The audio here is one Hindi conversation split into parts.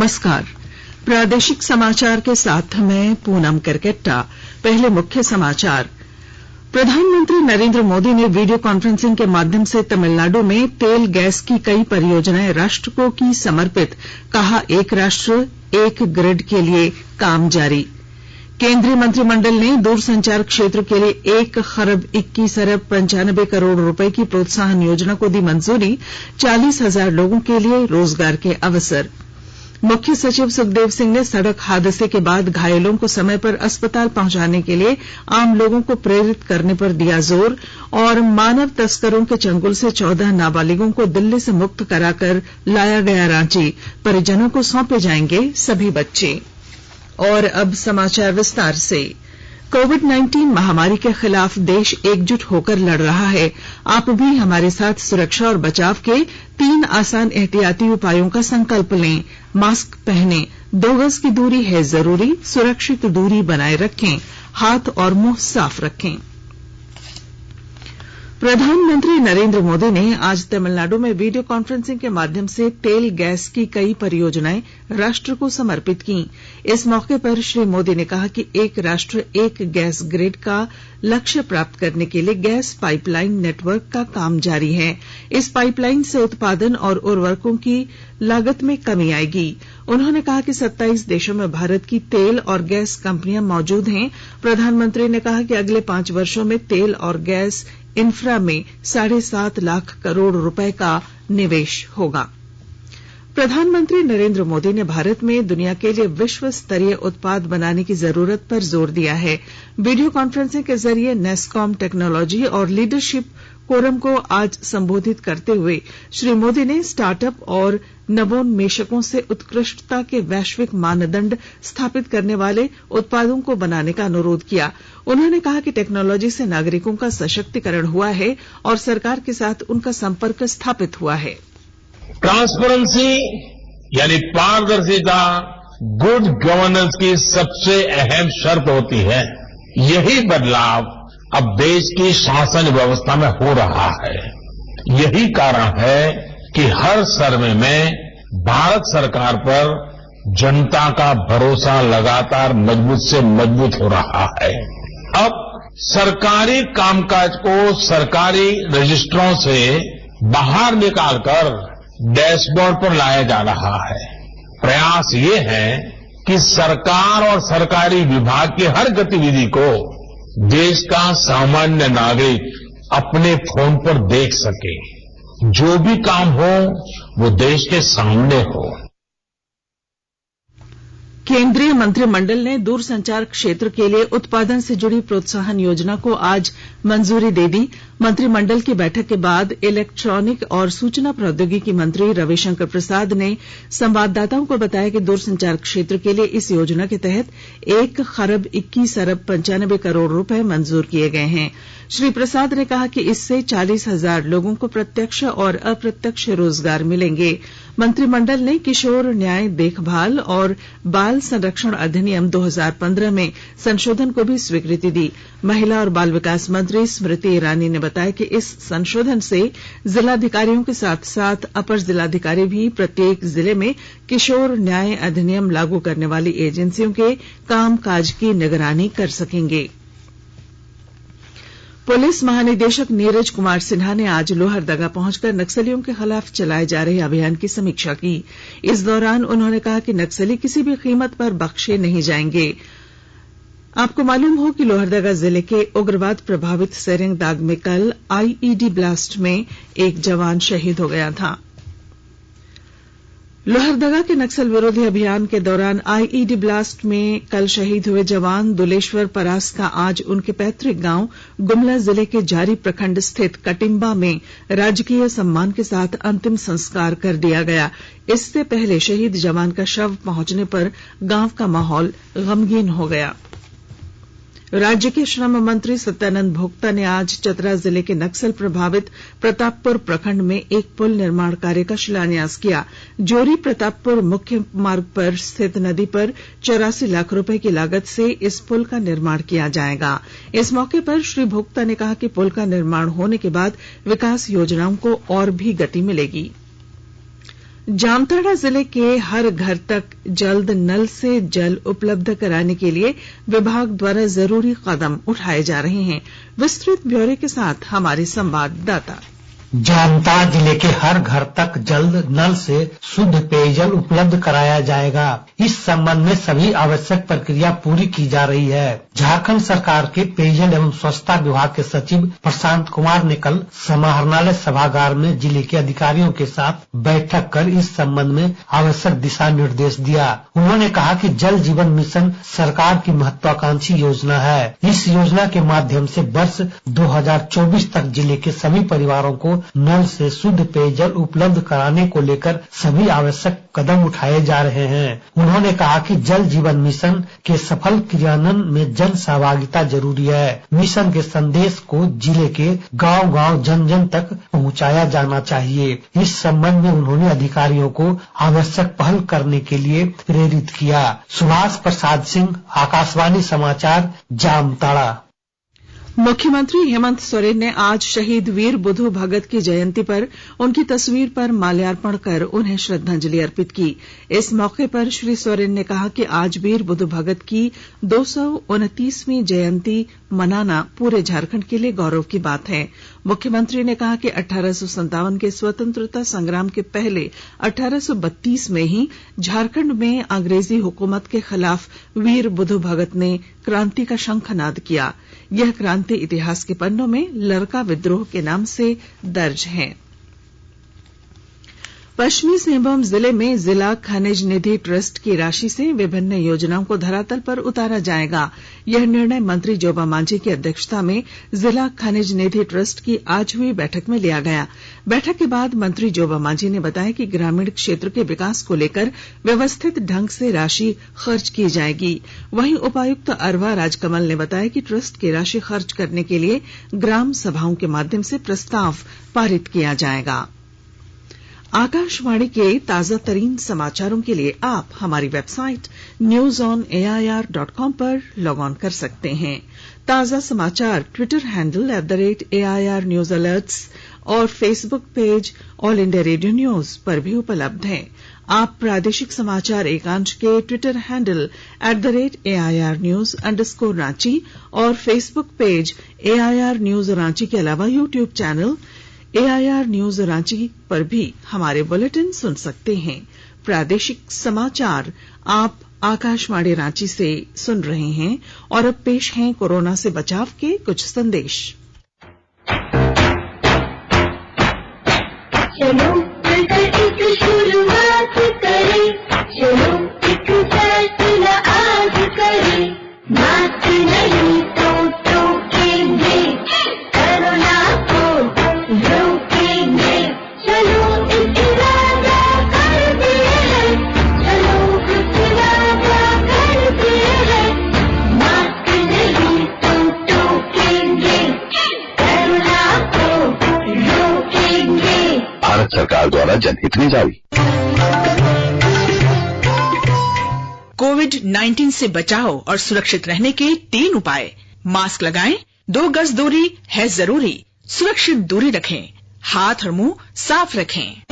नमस्कार। प्रादेशिक समाचार के साथ मैं पूनम करकेट्टा। पहले मुख्य समाचार। प्रधानमंत्री नरेंद्र मोदी ने वीडियो कॉन्फ्रेंसिंग के माध्यम से तमिलनाडु में तेल गैस की कई परियोजनाएं राष्ट्र को की समर्पित, कहा एक राष्ट्र एक ग्रिड के लिए काम जारी। केंद्रीय मंत्रिमंडल ने दूरसंचार क्षेत्र के लिए 1 खरब 21 अरब 95 करोड़ रुपए की प्रोत्साहन योजना को दी मंजूरी। 40,000 लोगों के लिए रोजगार के अवसर। मुख्य सचिव सुखदेव सिंह ने सड़क हादसे के बाद घायलों को समय पर अस्पताल पहुंचाने के लिए आम लोगों को प्रेरित करने पर दिया जोर। और मानव तस्करों के चंगुल से 14 नाबालिगों को दिल्ली से मुक्त कराकर लाया गया रांची। परिजनों को सौंपे जाएंगे सभी बच्चे। और अब समाचार विस्तार से। कोविड-19 महामारी के खिलाफ देश एकजुट होकर लड़ रहा है। आप भी हमारे साथ सुरक्षा और बचाव के 3 आसान एहतियाती उपायों का संकल्प लें। मास्क पहनें, 2 गज की दूरी है जरूरी, सुरक्षित दूरी बनाए रखें, हाथ और मुंह साफ रखें। प्रधानमंत्री नरेंद्र मोदी ने आज तमिलनाडु में वीडियो कॉन्फ्रेंसिंग के माध्यम से तेल गैस की कई परियोजनाएं राष्ट्र को समर्पित की। इस मौके पर श्री मोदी ने कहा कि एक राष्ट्र एक गैस ग्रिड का लक्ष्य प्राप्त करने के लिए गैस पाइपलाइन नेटवर्क का काम जारी है। इस पाइपलाइन से उत्पादन और उर्वरकों की लागत में कमी आएगी। उन्होंने कहा कि 27 देशों में भारत की तेल और गैस कंपनियां मौजूद हैं। प्रधानमंत्री ने कहा कि अगले 5 वर्षों में तेल और गैस इंफ्रा में 7.5 लाख करोड़ रुपए का निवेश होगा। प्रधानमंत्री नरेंद्र मोदी ने भारत में दुनिया के लिए विश्व स्तरीय उत्पाद बनाने की जरूरत पर जोर दिया है। वीडियो कॉन्फ्रेंसिंग के जरिए नेस्कॉम टेक्नोलॉजी और लीडरशिप फोरम को आज संबोधित करते हुए श्री मोदी ने स्टार्टअप और नवोन्मेषकों से उत्कृष्टता के वैश्विक मानदंड स्थापित करने वाले उत्पादों को बनाने का अनुरोध किया। उन्होंने कहा कि टेक्नोलॉजी से नागरिकों का सशक्तिकरण हुआ है और सरकार के साथ उनका संपर्क स्थापित हुआ है। ट्रांसपेरेंसी यानी पारदर्शिता गुड गवर्नेंस की सबसे अहम शर्त होती है। यही बदलाव अब देश की शासन व्यवस्था में हो रहा है। यही कारण है कि हर सर्वे में भारत सरकार पर जनता का भरोसा लगातार मजबूत से मजबूत हो रहा है। अब सरकारी कामकाज को सरकारी रजिस्ट्रों से बाहर निकालकर डैशबोर्ड पर लाया जा रहा है। प्रयास ये है कि सरकार और सरकारी विभाग की हर गतिविधि को देश का सामान्य नागरिक अपने फोन पर देख सके। जो भी काम हो वो देश के सामने हो। केंद्रीय मंत्रिमंडल ने दूरसंचार क्षेत्र के लिए उत्पादन से जुड़ी प्रोत्साहन योजना को आज मंजूरी दे दी। मंत्रिमंडल की बैठक के बाद इलेक्ट्रॉनिक और सूचना प्रौद्योगिकी मंत्री रविशंकर प्रसाद ने संवाददाताओं को बताया कि दूरसंचार क्षेत्र के लिए इस योजना के तहत 1 खरब 21 अरब 95 करोड़ रुपए मंजूर किए गए हैं। श्री प्रसाद ने कहा कि इससे 40,000 लोगों को प्रत्यक्ष और अप्रत्यक्ष रोजगार मिलेंगे। मंत्रिमंडल ने किशोर न्याय देखभाल और बाल संरक्षण अधिनियम 2015 में संशोधन को भी स्वीकृति दी। महिला और बाल विकास मंत्री स्मृति ईरानी ने बताया कि इस संशोधन से जिलाधिकारियों के साथ साथ अपर जिलाधिकारी भी प्रत्येक जिले में किशोर न्याय अधिनियम लागू करने वाली एजेंसियों के कामकाज की निगरानी कर सकेंगे। पुलिस महानिदेशक नीरज कुमार सिन्हा ने आज लोहरदगा पहुंचकर नक्सलियों के खिलाफ चलाए जा रहे अभियान की समीक्षा की। इस दौरान उन्होंने कहा कि नक्सली किसी भी कीमत पर बख्शे नहीं जाएंगे। आपको मालूम हो कि लोहरदगा जिले के उग्रवाद प्रभावित सेरेंगदाग में कल आईईडी ब्लास्ट में एक जवान शहीद हो गया था। लोहरदगा के नक्सल विरोधी अभियान के दौरान आईईडी ब्लास्ट में कल शहीद हुए जवान दुलेश्वर परास का आज उनके पैतृक गांव गुमला जिले के जारी प्रखंड स्थित कटिम्बा में राजकीय सम्मान के साथ अंतिम संस्कार कर दिया गया। इससे पहले शहीद जवान का शव पहुंचने पर गांव का माहौल गमगीन हो गया। राज्य के श्रम मंत्री सत्यानंद भोक्ता ने आज चतरा जिले के नक्सल प्रभावित प्रतापपुर प्रखंड में एक पुल निर्माण कार्य का शिलान्यास किया। जोरी प्रतापपुर मुख्य मार्ग पर स्थित नदी पर 84 लाख रुपए की लागत से इस पुल का निर्माण किया जाएगा। इस मौके पर श्री भोक्ता ने कहा कि पुल का निर्माण होने के बाद विकास योजनाओं को और भी गति मिलेगी। जामताड़ा जिले के हर घर तक जल्द नल से जल उपलब्ध कराने के लिए विभाग द्वारा जरूरी कदम उठाए जा रहे हैं। विस्तृत ब्यौरे के साथ हमारे संवाददाता। जामताड़ा जिले के हर घर तक जल्द नल से शुद्ध पेयजल उपलब्ध कराया जाएगा। इस संबंध में सभी आवश्यक प्रक्रिया पूरी की जा रही है। झारखंड सरकार के पेयजल एवं स्वच्छता विभाग के सचिव प्रशांत कुमार ने कल समाहरणालय सभागार में जिले के अधिकारियों के साथ बैठक कर इस संबंध में आवश्यक दिशा निर्देश दिया। उन्होंने कहा कि जल जीवन मिशन सरकार की महत्वाकांक्षी योजना है। इस योजना के माध्यम से वर्ष 2024 तक जिले के सभी परिवारों को नल से शुद्ध पेयजल उपलब्ध कराने को लेकर सभी आवश्यक कदम उठाए जा रहे हैं। उन्होंने कहा कि जल जीवन मिशन के सफल क्रियान्वयन में जन सहभागिता जरूरी है। मिशन के संदेश को जिले के गांव-गांव जन-जन तक पहुंचाया जाना चाहिए। इस संबंध में उन्होंने अधिकारियों को आवश्यक पहल करने के लिए प्रेरित किया। सुभाष प्रसाद सिंह, आकाशवाणी समाचार, जामताड़ा। मुख्यमंत्री हेमंत सोरेन ने आज शहीद वीर बुधु भगत की जयंती पर उनकी तस्वीर पर माल्यार्पण कर उन्हें श्रद्धांजलि अर्पित की। इस मौके पर श्री सोरेन ने कहा कि आज वीर बुधु भगत की 229वीं जयंती मनाना पूरे झारखंड के लिए गौरव की बात है। मुख्यमंत्री ने कहा कि 1857 के स्वतंत्रता संग्राम के पहले 1832 में ही झारखंड में अंग्रेजी हुकूमत के खिलाफ वीर बुधु भगत ने क्रांति का शंखनाद किया। यह क्रांति इतिहास के पन्नों में लरका विद्रोह के नाम से दर्ज है। पश्चिमी सिंहभूम जिले में जिला खनिज निधि ट्रस्ट की राशि से विभिन्न योजनाओं को धरातल पर उतारा जाएगा। यह निर्णय मंत्री जोबा मांझी की अध्यक्षता में जिला खनिज निधि ट्रस्ट की आज हुई बैठक में लिया गया। बैठक के बाद मंत्री जोबा मांझी ने बताया कि ग्रामीण क्षेत्र के विकास को लेकर व्यवस्थित ढंग से राशि खर्च की जाएगी। वहीं उपायुक्त अरवा राजकमल ने बताया कि ट्रस्ट की राशि खर्च करने के लिए ग्राम सभाओं के माध्यम से प्रस्ताव पारित किया जाएगा। आकाशवाणी के ताजा तरीन समाचारों के लिए आप हमारी वेबसाइट newsonair.com पर लॉग ऑन कर सकते हैं। ताजा समाचार Twitter handle @AIR News Alerts और Facebook page all India radio news पर भी उपलब्ध हैं। आप प्रादेशिक समाचार एकांश के ट्विटर हैंडल @AIR News _ और Facebook page AIR News Ranchi के अलावा YouTube channel AIR News Ranchi पर भी हमारे बुलेटिन सुन सकते हैं। प्रादेशिक समाचार आप आकाशवाणी रांची से सुन रहे हैं और अब पेश हैं कोरोना से बचाव के कुछ संदेश। चलो मिलकर एक शुरुआत करें, चलो एक फैसला आज करें, मास्क नहीं तो टोकेंगे, कोरोना को रोकेंगे, चलो एक इरादा करते हैं, चलो एक इरादा करते हैं, मास्क नहीं तो टोकेंगे, कोरोना को रोकेंगे। भारत सरकार द्वारा जनहित में जारी। कोविड-19 से बचाव और सुरक्षित रहने के 3 उपाय। मास्क लगाएं, 2 गज दूरी है जरूरी, सुरक्षित दूरी रखें, हाथ और मुंह साफ रखें।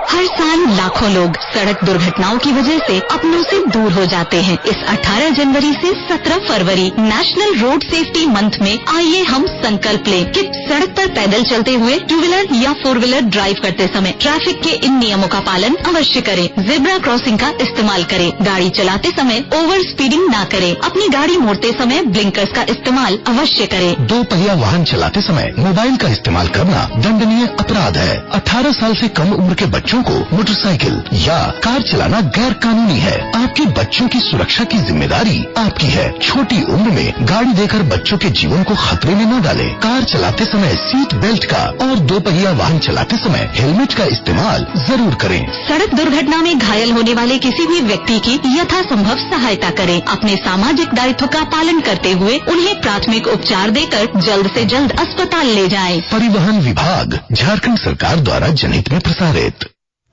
हर साल लाखों लोग सड़क दुर्घटनाओं की वजह से अपनों से दूर हो जाते हैं। इस 18 जनवरी से 17 फरवरी नेशनल रोड सेफ्टी मंथ में आइए हम संकल्प लें कि सड़क पर पैदल चलते हुए 2 व्हीलर या 4 व्हीलर ड्राइव करते समय ट्रैफिक के इन नियमों का पालन अवश्य करें। जेब्रा क्रॉसिंग का इस्तेमाल करें। गाड़ी चलाते समय ओवर स्पीडिंग ना करें। अपनी गाड़ी मोड़ते समय ब्लिंकर्स का इस्तेमाल अवश्य करें। 2 पहिया वाहन चलाते समय मोबाइल का इस्तेमाल करना दंडनीय अपराध है। 18 साल से कम उम्र के बच्चों को मोटरसाइकिल या कार चलाना गैर कानूनी है। आपके बच्चों की सुरक्षा की जिम्मेदारी आपकी है। छोटी उम्र में गाड़ी देकर बच्चों के जीवन को खतरे में न डालें। कार चलाते समय सीट बेल्ट का और 2 पहिया वाहन चलाते समय हेलमेट का इस्तेमाल जरूर करें। सड़क दुर्घटना में घायल होने वाले किसी भी व्यक्ति की यथासंभव सहायता करें। अपने सामाजिक दायित्व का पालन करते हुए उन्हें प्राथमिक उपचार देकर जल्द से जल्द अस्पताल ले जाएं। परिवहन विभाग झारखंड सरकार द्वारा जनहित में प्रसारित।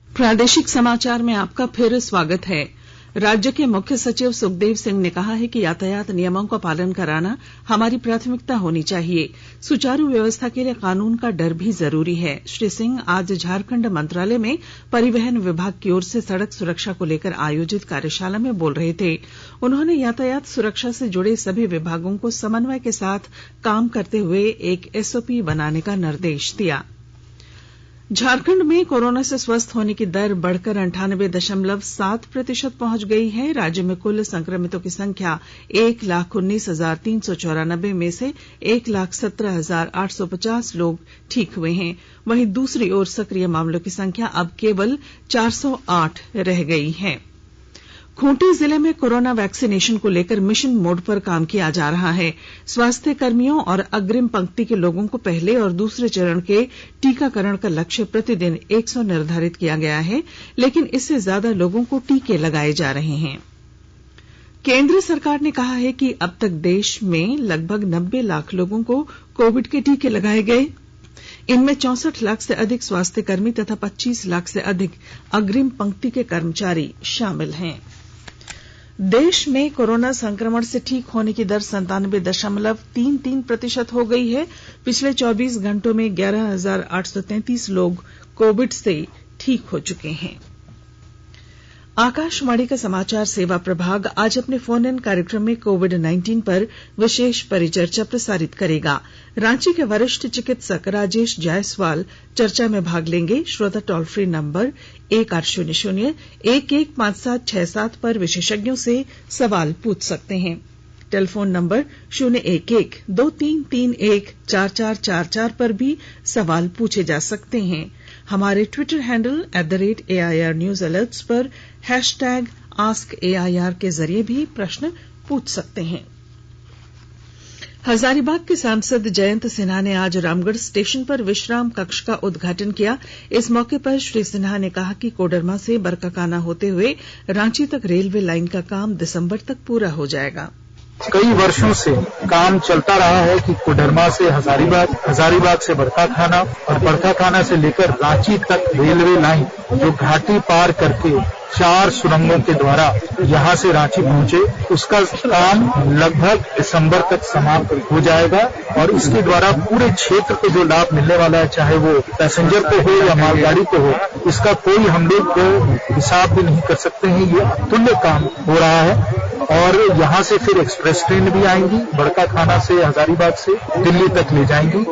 प्रादेशिक समाचार में आपका फिर स्वागत है। राज्य के मुख्य सचिव सुखदेव सिंह ने कहा है कि यातायात नियमों का पालन कराना हमारी प्राथमिकता होनी चाहिए। सुचारू व्यवस्था के लिए कानून का डर भी जरूरी है। श्री सिंह आज झारखंड मंत्रालय में परिवहन विभाग की ओर से सड़क सुरक्षा को लेकर आयोजित कार्यशाला में बोल रहे थे। उन्होंने यातायात सुरक्षा से जुड़े सभी विभागों को समन्वय के साथ काम करते हुए एक एसओपी बनाने का निर्देश दिया। झारखंड में कोरोना से स्वस्थ होने की दर बढ़कर 98.7% पहुंच गई है। राज्य में कुल संक्रमितों की संख्या 1,19,394 में से 1,17,850 लोग ठीक हुए हैं। वहीं दूसरी ओर सक्रिय मामलों की संख्या अब केवल 408 रह गई है। खूंटी जिले में कोरोना वैक्सीनेशन को लेकर मिशन मोड पर काम किया जा रहा है। स्वास्थ्य कर्मियों और अग्रिम पंक्ति के लोगों को पहले और दूसरे चरण के टीकाकरण का लक्ष्य प्रतिदिन 100 निर्धारित किया गया है, लेकिन इससे ज्यादा लोगों को टीके लगाए जा रहे हैं। केंद्र सरकार ने कहा है कि अब तक देश में लगभग 90 लाख लोगों को कोविड के टीके लगाए गए। इनमें 64 लाख से अधिक स्वास्थ्यकर्मी तथा 25 लाख से अधिक अग्रिम पंक्ति के कर्मचारी शामिल हैं। देश में कोरोना संक्रमण से ठीक होने की दर 97.33% हो गई है। पिछले 24 घंटों में 11,833 लोग कोविड से ठीक हो चुके हैं। आकाशवाणी का समाचार सेवा प्रभाग आज अपने फोन इन कार्यक्रम में कोविड-19 पर विशेष परिचर्चा प्रसारित करेगा। रांची के वरिष्ठ चिकित्सक राजेश जायसवाल चर्चा में भाग लेंगे। श्रोता टोल फ्री नंबर 1800-115767 पर विशेषज्ञों से सवाल पूछ सकते हैं। टेलीफोन नंबर 011-2331-4444 पर भी सवाल पूछे जा सकते हैं। हमारे Twitter handle @AIR News Alerts पर #AskAIR के जरिए भी प्रश्न पूछ सकते हैं। हजारीबाग के सांसद जयंत सिन्हा ने आज रामगढ़ स्टेशन पर विश्राम कक्ष का उद्घाटन किया। इस मौके पर श्री सिन्हा ने कहा कि कोडरमा से बरकाकाना होते हुए रांची तक रेलवे लाइन का काम दिसंबर तक पूरा हो जाएगा। कई वर्षों से काम चलता रहा है कि कोडरमा से हजारीबाग, हजारीबाग से बरकाखाना और बरकाखाना से लेकर रांची तक रेलवे लाइन जो घाटी पार करके 4 सुरंगों के द्वारा यहां से रांची पहुंचे, उसका काम लगभग दिसंबर तक समाप्त हो जाएगा और इसके द्वारा पूरे क्षेत्र को जो लाभ मिलने वाला है, चाहे वो पैसेंजर को हो या मालगाड़ी को हो, इसका कोई हम लोग को हिसाब भी नहीं कर सकते हैं। ये अतुल्य काम हो रहा है और यहां से फिर एक्सप्रेस ट्रेन भी आएंगी, बड़काखाना से हजारीबाग से दिल्ली तक ले जाएंगी।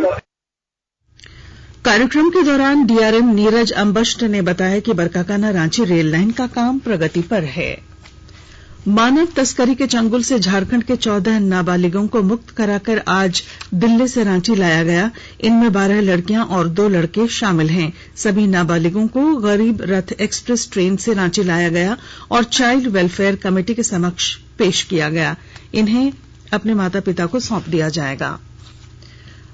कार्यक्रम के दौरान डीआरएम नीरज अंबष्ट ने बताया कि बरकाकाना रांची रेल लाइन का काम प्रगति पर है। मानव तस्करी के चंगुल से झारखंड के 14 नाबालिगों को मुक्त कराकर आज दिल्ली से रांची लाया गया। इनमें 12 लड़कियां और 2 लड़के शामिल हैं। सभी नाबालिगों को गरीब रथ एक्सप्रेस ट्रेन से रांची लाया गया और चाइल्ड वेलफेयर कमेटी के समक्ष पेश किया गया। इन्हें अपने माता पिता को सौंप दिया जाएगा।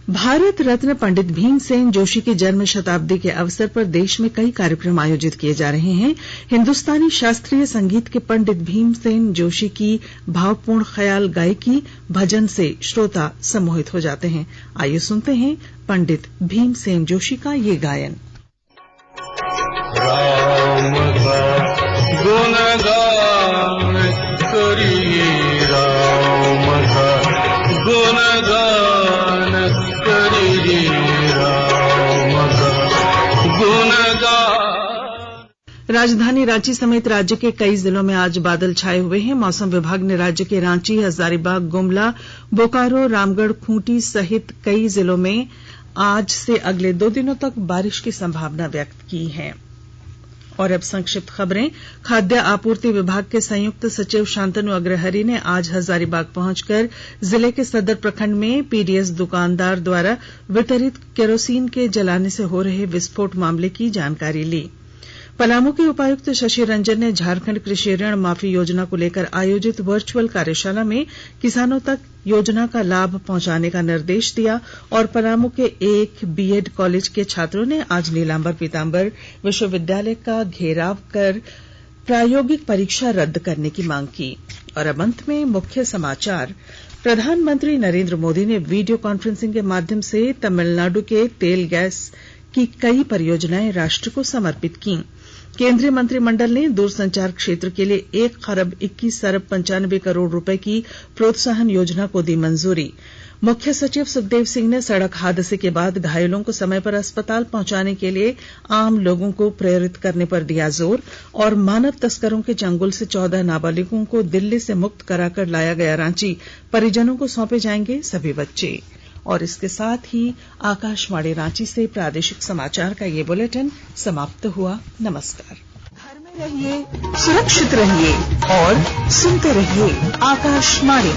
भारत रत्न पंडित भीमसेन जोशी की जन्म शताब्दी के अवसर पर देश में कई कार्यक्रम आयोजित किए जा रहे हैं। हिंदुस्तानी शास्त्रीय संगीत के पंडित भीमसेन जोशी की भावपूर्ण ख्याल गायकी भजन से श्रोता सम्मोहित हो जाते हैं। आइए सुनते हैं पंडित भीमसेन जोशी का ये गायन। राम का गुणगान करिए, राम का गुणगान करिए, राम का गुणगान। राजधानी रांची समेत राज्य के कई जिलों में आज बादल छाए हुए हैं। मौसम विभाग ने राज्य के रांची, हजारीबाग, गुमला, बोकारो, रामगढ़, खूंटी सहित कई जिलों में आज से अगले 2 दिनों तक बारिश की संभावना व्यक्त की है। और अब संक्षिप्त खबरें। खाद्य आपूर्ति विभाग के संयुक्त सचिव शांतनु अग्रहरि ने आज हजारीबाग पहुंचकर जिले के सदर प्रखंड में पीडीएस दुकानदार द्वारा वितरित केरोसिन के जलाने से हो रहे विस्फोट मामले की जानकारी ली। पलामू के उपायुक्त शशि रंजन ने झारखंड कृषि ऋण माफी योजना को लेकर आयोजित वर्चुअल कार्यशाला में किसानों तक योजना का लाभ पहुंचाने का निर्देश दिया और पलामू के एक बीएड कॉलेज के छात्रों ने आज नीलांबर पीतांबर विश्वविद्यालय का घेराव कर प्रायोगिक परीक्षा रद्द करने की मांग की। और अब अंत में मुख्य समाचार। प्रधानमंत्री नरेंद्र मोदी ने वीडियो कॉन्फ्रेंसिंग के माध्यम से तमिलनाडु के तेल गैस की कई परियोजनाएं राष्ट्र को समर्पित की। केंद्रीय मंत्रिमंडल ने दूरसंचार क्षेत्र के लिए 1 खरब 21 अरब 95 करोड़ रुपए की प्रोत्साहन योजना को दी मंजूरी। मुख्य सचिव सुखदेव सिंह ने सड़क हादसे के बाद घायलों को समय पर अस्पताल पहुंचाने के लिए आम लोगों को प्रेरित करने पर दिया जोर। और मानव तस्करों के चंगुल से 14 नाबालिगों को दिल्ली से मुक्त कराकर लाया गया रांची, परिजनों को सौंपे जाएंगे सभी बच्चे। और इसके साथ ही आकाशवाणी रांची से प्रादेशिक समाचार का ये बुलेटिन समाप्त हुआ। नमस्कार। घर में रहिए, सुरक्षित रहिए और सुनते रहिए आकाशवाणी।